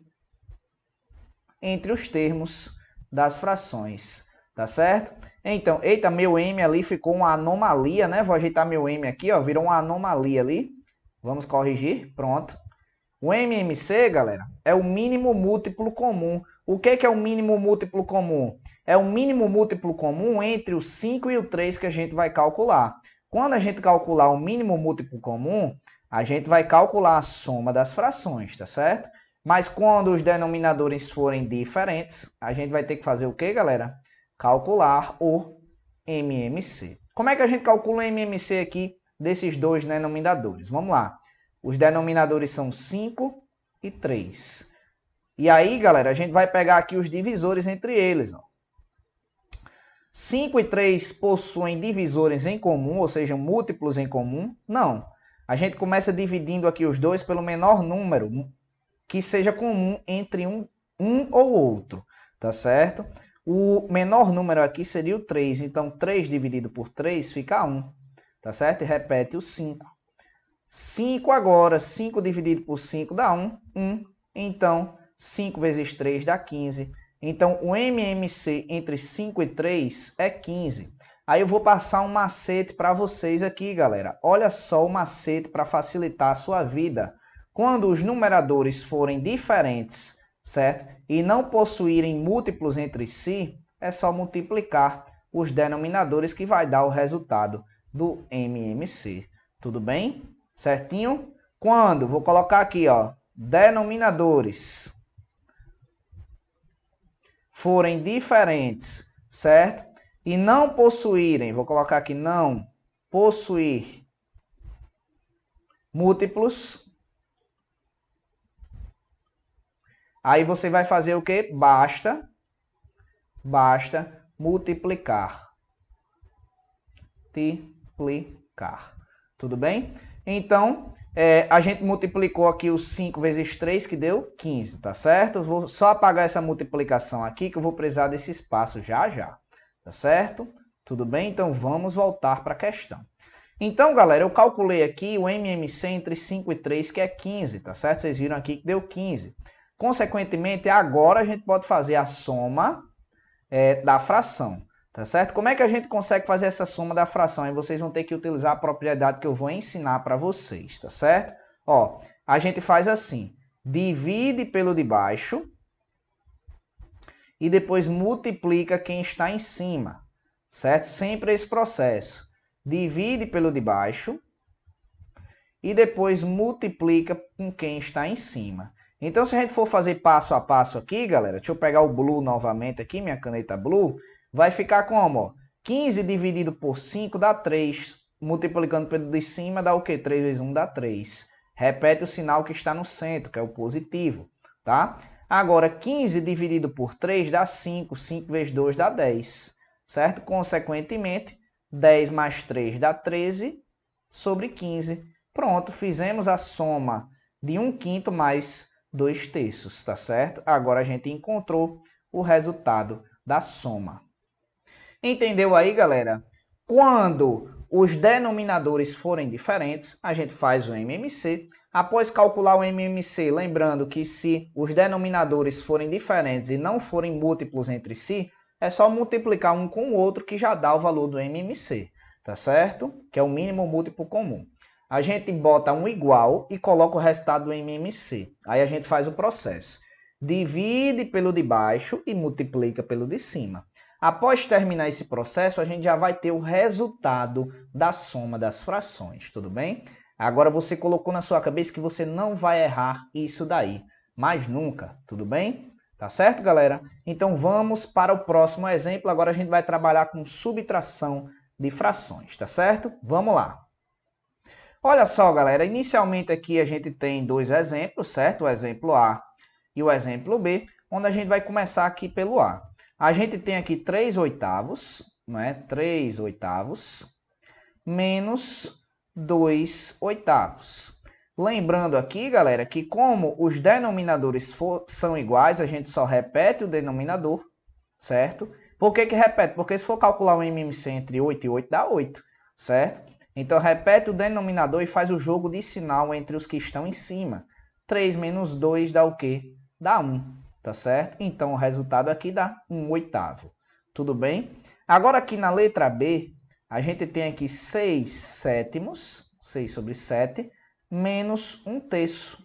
entre os termos das frações, tá certo? Então, eita, meu M ali ficou uma anomalia, né? Vou ajeitar meu M aqui, ó, virou uma anomalia ali. Vamos corrigir, pronto. O MMC, galera, é o mínimo múltiplo comum. O que é o mínimo múltiplo comum? É o mínimo múltiplo comum entre o 5 e o 3 que a gente vai calcular. Quando a gente calcular o mínimo múltiplo comum, a gente vai calcular a soma das frações, tá certo? Mas quando os denominadores forem diferentes, a gente vai ter que fazer o quê, galera? Calcular o MMC. Como é que a gente calcula o MMC aqui desses dois denominadores? Vamos lá. Os denominadores são 5 e 3. E aí, galera, a gente vai pegar aqui os divisores entre eles. Ó. 5 e 3 possuem divisores em comum, ou seja, múltiplos em comum? Não. A gente começa dividindo aqui os dois pelo menor número que seja comum entre um ou outro, tá certo? O menor número aqui seria o 3, então 3 dividido por 3 fica 1, tá certo? E repete o 5. 5 agora, 5 dividido por 5 dá 1, 1. Então, 5 vezes 3 dá 15. Então, o MMC entre 5 e 3 é 15. Aí eu vou passar um macete para vocês aqui, galera. Olha só o macete para facilitar a sua vida. Quando os numeradores forem diferentes, certo? E não possuírem múltiplos entre si, é só multiplicar os denominadores que vai dar o resultado do MMC. Tudo bem? Certinho? Quando? Vou colocar aqui, ó, denominadores forem diferentes, certo? E não possuírem, vou colocar aqui, não possuir múltiplos, Aí você vai fazer o quê? Basta multiplicar. Multiplicar. Tudo bem? Então, a gente multiplicou aqui os 5 vezes 3, que deu 15, tá certo? Vou só apagar essa multiplicação aqui, que eu vou precisar desse espaço já já, tá certo? Tudo bem? Então, vamos voltar para a questão. Então, galera, eu calculei aqui o MMC entre 5 e 3, que é 15, tá certo? Vocês viram aqui que deu 15. Consequentemente, agora a gente pode fazer a soma da fração. Tá certo? Como é que a gente consegue fazer essa soma da fração? Aí vocês vão ter que utilizar a propriedade que eu vou ensinar para vocês, tá certo? Ó, a gente faz assim, divide pelo de baixo e depois multiplica quem está em cima, certo? Sempre esse processo. Divide pelo de baixo e depois multiplica com quem está em cima. Então, se a gente for fazer passo a passo aqui, galera, deixa eu pegar o blue novamente aqui, minha caneta blue, vai ficar como? Ó, 15 dividido por 5 dá 3. Multiplicando pelo de cima dá o quê? 3 vezes 1 dá 3. Repete o sinal que está no centro, que é o positivo, tá? Agora, 15 dividido por 3 dá 5. 5 vezes 2 dá 10, certo? Consequentemente, 10 mais 3 dá 13 sobre 15. Pronto, fizemos a soma de 1/5 mais 2/3, tá certo? Agora a gente encontrou o resultado da soma. Entendeu aí, galera? Quando os denominadores forem diferentes, a gente faz o MMC. Após calcular o MMC, lembrando que se os denominadores forem diferentes e não forem múltiplos entre si, é só multiplicar um com o outro que já dá o valor do MMC, tá certo? Que é o mínimo múltiplo comum. A gente bota um igual e coloca o resultado do MMC. Aí a gente faz o processo. Divide pelo de baixo e multiplica pelo de cima. Após terminar esse processo, a gente já vai ter o resultado da soma das frações, tudo bem? Agora você colocou na sua cabeça que você não vai errar isso daí, mas nunca, tudo bem? Tá certo, galera? Então vamos para o próximo exemplo. Agora a gente vai trabalhar com subtração de frações, tá certo? Vamos lá. Olha só, galera, inicialmente aqui a gente tem dois exemplos, certo? O exemplo A e o exemplo B, onde a gente vai começar aqui pelo A. A gente tem aqui 3/8, não é? 3/8 menos 2/8. Lembrando aqui, galera, que como os denominadores são iguais, a gente só repete o denominador, certo? Por que que repete? Porque se for calcular o MMC entre 8 e 8, dá 8, certo? Então, repete o denominador e faz o jogo de sinal entre os que estão em cima. 3 menos 2 dá o quê? Dá 1, tá certo? Então, o resultado aqui dá 1/8. Tudo bem? Agora, aqui na letra B, a gente tem aqui 6/7, 6 sobre 7, menos 1/3,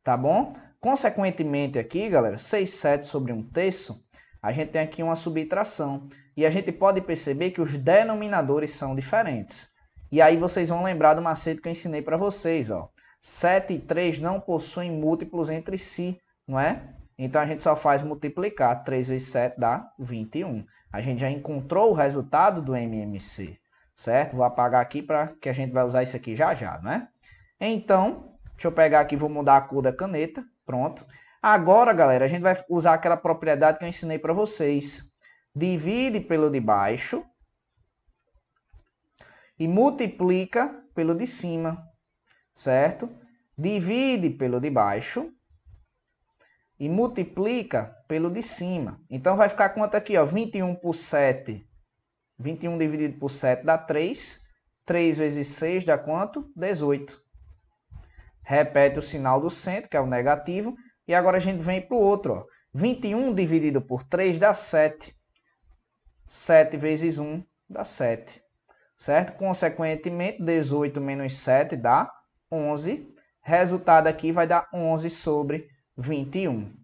tá bom? Consequentemente aqui, galera, 6/7 sobre 1/3, a gente tem aqui uma subtração. E a gente pode perceber que os denominadores são diferentes. E aí vocês vão lembrar do macete que eu ensinei para vocês, ó. 7 e 3 não possuem múltiplos entre si, não é? Então a gente só faz multiplicar. 3 vezes 7 dá 21. A gente já encontrou o resultado do MMC, certo? Vou apagar aqui para que a gente vai usar isso aqui já já, né? Então, deixa eu pegar aqui, vou mudar a cor da caneta. Pronto. Agora, galera, a gente vai usar aquela propriedade que eu ensinei para vocês. Divide pelo de baixo e multiplica pelo de cima, certo? Divide pelo de baixo e multiplica pelo de cima. Então, vai ficar quanto aqui, ó? 21 por 7. 21 dividido por 7 dá 3. 3 vezes 6 dá quanto? 18. Repete o sinal do centro, que é o negativo. E agora a gente vem para o outro, ó. 21 dividido por 3 dá 7. 7 vezes 1 dá 7. Certo? Consequentemente, 18 menos 7 dá 11. Resultado aqui vai dar 11 sobre 21.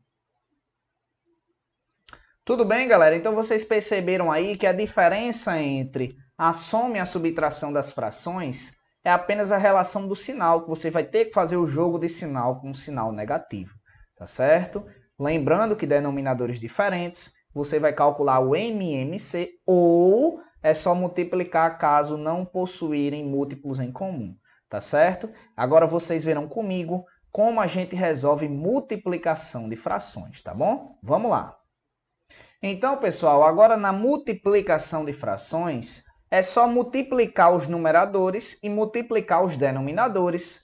Tudo bem, galera? Então vocês perceberam aí que a diferença entre a soma e a subtração das frações é apenas a relação do sinal, que você vai ter que fazer o jogo de sinal com um sinal negativo, tá certo? Lembrando que denominadores diferentes, você vai calcular o MMC ou é só multiplicar caso não possuírem múltiplos em comum, tá certo? Agora vocês verão comigo como a gente resolve multiplicação de frações, tá bom? Vamos lá. Então, pessoal, agora na multiplicação de frações, é só multiplicar os numeradores e multiplicar os denominadores,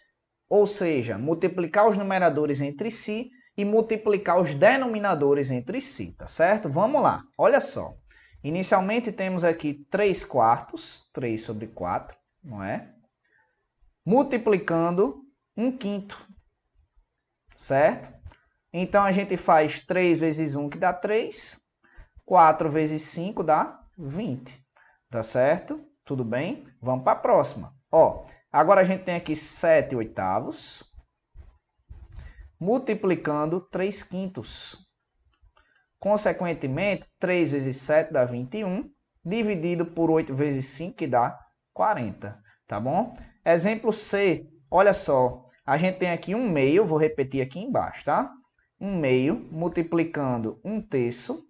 ou seja, multiplicar os numeradores entre si e multiplicar os denominadores entre si, tá certo? Vamos lá, olha só. Inicialmente temos aqui 3 quartos, 3 sobre 4, não é? Multiplicando 1/5, certo? Então a gente faz 3 vezes 1 que dá 3, 4 vezes 5 dá 20, tá certo? Tudo bem? Vamos para a próxima. Ó, agora a gente tem aqui 7 oitavos, multiplicando 3/5. Consequentemente, 3 vezes 7 dá 21, dividido por 8 vezes 5, que dá 40, tá bom? Exemplo C, olha só, a gente tem aqui 1/2, vou repetir aqui embaixo, tá? 1/2 multiplicando 1/3,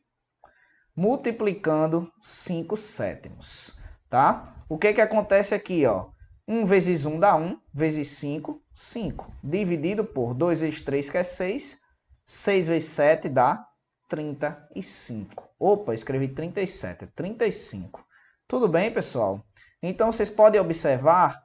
multiplicando 5/7, tá? O que que acontece aqui, ó? 1 vezes 1 dá 1, vezes 5, 5. Dividido por 2 vezes 3, que é 6. 6 vezes 7 dá 35. Opa, escrevi 37, é 35. Tudo bem, pessoal? Então, vocês podem observar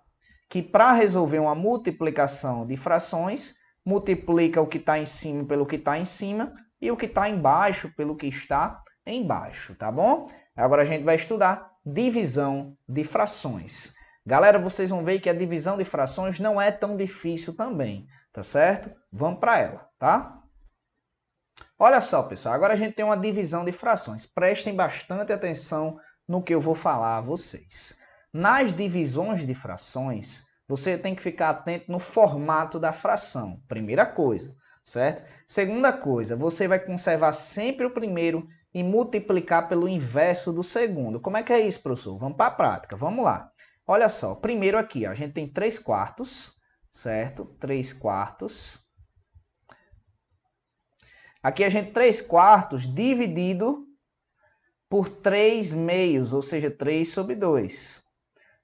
que para resolver uma multiplicação de frações, multiplica o que está em cima pelo que está em cima e o que está embaixo pelo que está embaixo, tá bom? Agora a gente vai estudar divisão de frações. Galera, vocês vão ver que a divisão de frações não é tão difícil também, tá certo? Vamos para ela, tá? Olha só, pessoal, agora a gente tem uma divisão de frações. Prestem bastante atenção no que eu vou falar a vocês. Nas divisões de frações, você tem que ficar atento no formato da fração. Primeira coisa, certo? Segunda coisa, você vai conservar sempre o primeiro e multiplicar pelo inverso do segundo. Como é que é isso, professor? Vamos para a prática, vamos lá. Olha só, primeiro aqui, ó, a gente tem 3 quartos, certo? 3 quartos. Aqui a gente 3 quartos dividido por 3 meios, ou seja, 3 sobre 2.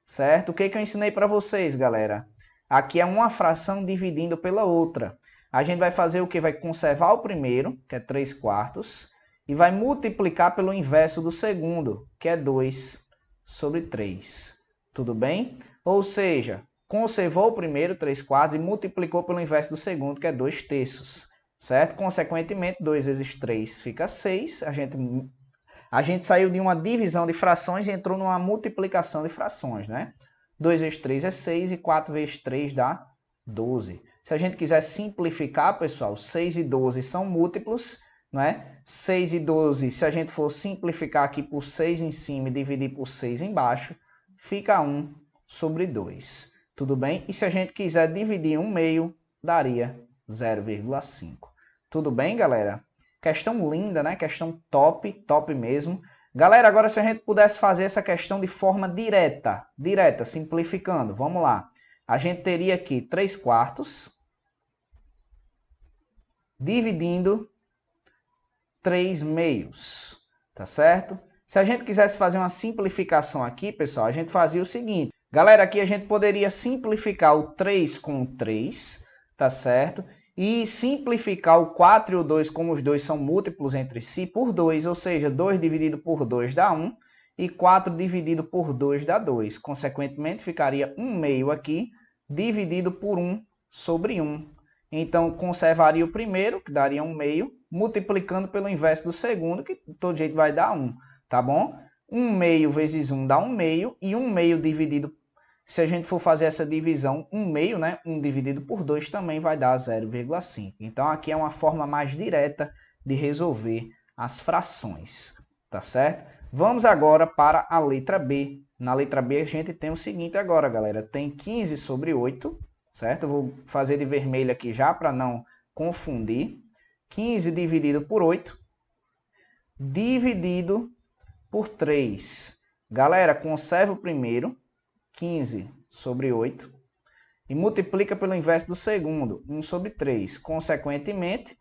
Certo? O que que eu ensinei para vocês, galera? Aqui é uma fração dividindo pela outra. A gente vai fazer o que? Vai conservar o primeiro, que é 3 quartos, e vai multiplicar pelo inverso do segundo, que é 2 sobre 3. Tudo bem? Ou seja, conservou o primeiro, 3 quartos, e multiplicou pelo inverso do segundo, que é 2 terços. Certo? Consequentemente, 2 vezes 3 fica 6. A gente saiu de uma divisão de frações e entrou numa multiplicação de frações, né? 2 vezes 3 é 6 e 4 vezes 3 dá 12. Se a gente quiser simplificar, pessoal, 6 e 12 são múltiplos, né? 6 e 12, se a gente for simplificar aqui por 6 em cima e dividir por 6 embaixo, fica 1 sobre 2. Tudo bem? E se a gente quiser dividir 1/2, daria 0,5. Tudo bem, galera? Questão linda, né? Questão top, top mesmo. Galera, agora se a gente pudesse fazer essa questão de forma direta, simplificando, vamos lá. A gente teria aqui 3 quartos dividindo 3 meios, tá certo? Se a gente quisesse fazer uma simplificação aqui, pessoal, a gente fazia o seguinte. Galera, aqui a gente poderia simplificar o 3 com o 3, tá certo? E simplificar o 4 e o 2, como os dois são múltiplos entre si, por 2, ou seja, 2 dividido por 2 dá 1, e 4 dividido por 2 dá 2. Consequentemente, ficaria 1/2 aqui, dividido por 1 sobre 1. Então, conservaria o primeiro, que daria 1/2, multiplicando pelo inverso do segundo, que de todo jeito vai dar 1, tá bom? 1/2 vezes 1 dá 1/2, e 1/2 dividido, se a gente for fazer essa divisão, 1/2, né? 1 dividido por 2 também vai dar 0,5. Então, aqui é uma forma mais direta de resolver as frações, tá certo? Vamos agora para a letra B. Na letra B, a gente tem o seguinte agora, galera. Tem 15 sobre 8, certo? Eu vou fazer de vermelho aqui já para não confundir. 15 dividido por 8, dividido por 3. Galera, conserva o primeiro, 15 sobre 8, e multiplica pelo inverso do segundo, 1 sobre 3. Consequentemente,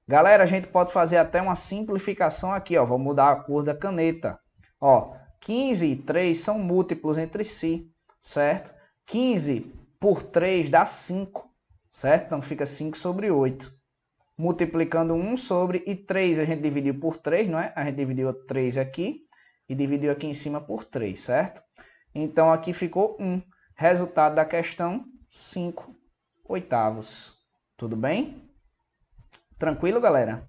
galera, a gente pode fazer até uma simplificação aqui, ó. Vou mudar a cor da caneta. Ó, 15 e 3 são múltiplos entre si, certo? 15 por 3 dá 5, certo? Então fica 5 sobre 8. Multiplicando 1 sobre, e 3 a gente dividiu por 3, não é? A gente dividiu 3 aqui e dividiu aqui em cima por 3, certo? Então aqui ficou 1. Resultado da questão, 5 oitavos. Tudo bem? Tranquilo, galera?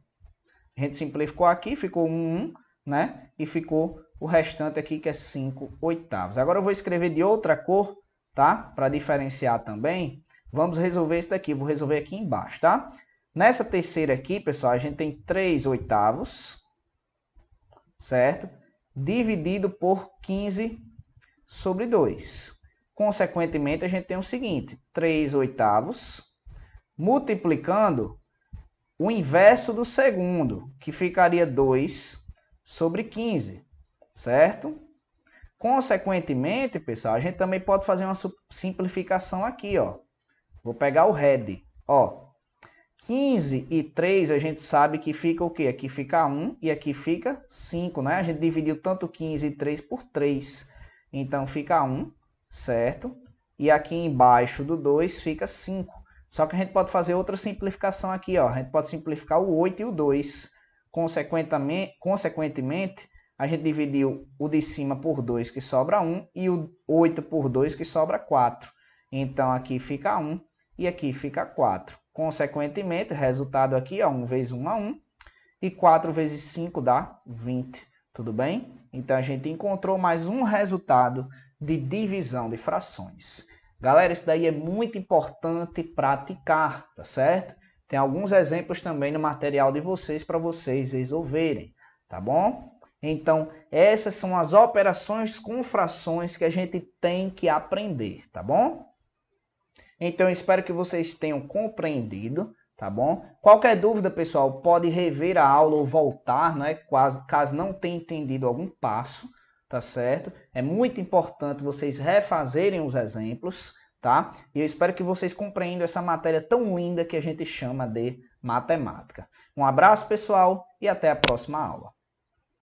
A gente simplificou aqui, ficou 1, né? E ficou o restante aqui, que é 5 oitavos. Agora eu vou escrever de outra cor, tá? Para diferenciar também. Vamos resolver isso daqui. Vou resolver aqui embaixo, tá? Nessa terceira aqui, pessoal, a gente tem 3 oitavos, certo? Dividido por 15 sobre 2. Consequentemente, a gente tem o seguinte, 3 oitavos, multiplicando o inverso do segundo, que ficaria 2 sobre 15, certo? Consequentemente, pessoal, a gente também pode fazer uma simplificação aqui, ó. Vou pegar o head, ó. 15 e 3 a gente sabe que fica o quê? Aqui fica 1 e aqui fica 5, né? A gente dividiu tanto 15 e 3 por 3. Então fica 1, certo? E aqui embaixo do 2 fica 5. Só que a gente pode fazer outra simplificação aqui, ó. A gente pode simplificar o 8 e o 2. Consequentemente, a gente dividiu o de cima por 2, que sobra 1, e o 8 por 2, que sobra 4. Então aqui fica 1 e aqui fica 4. Consequentemente, resultado aqui, ó, 1 vezes 1 é 1, e 4 vezes 5 dá 20, tudo bem? Então, a gente encontrou mais um resultado de divisão de frações. Galera, isso daí é muito importante praticar, tá certo? Tem alguns exemplos também no material de vocês para vocês resolverem, tá bom? Então, essas são as operações com frações que a gente tem que aprender, tá bom? Então, eu espero que vocês tenham compreendido, tá bom? Qualquer dúvida, pessoal, pode rever a aula ou voltar, né? Caso não tenha entendido algum passo, tá certo? É muito importante vocês refazerem os exemplos, tá? E eu espero que vocês compreendam essa matéria tão linda que a gente chama de matemática. Um abraço, pessoal, e até a próxima aula.